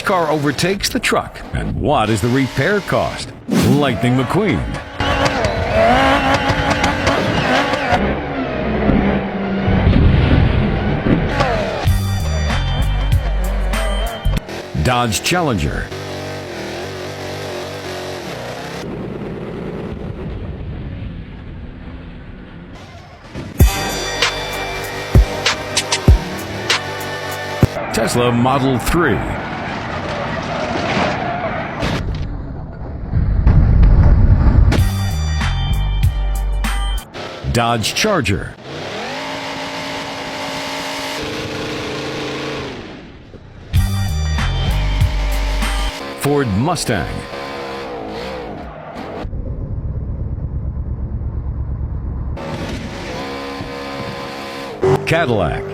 Which car overtakes the truck? And what is the repair cost? Lightning McQueen. Dodge Challenger. Tesla Model 3. Dodge Charger. Ford Mustang. Cadillac.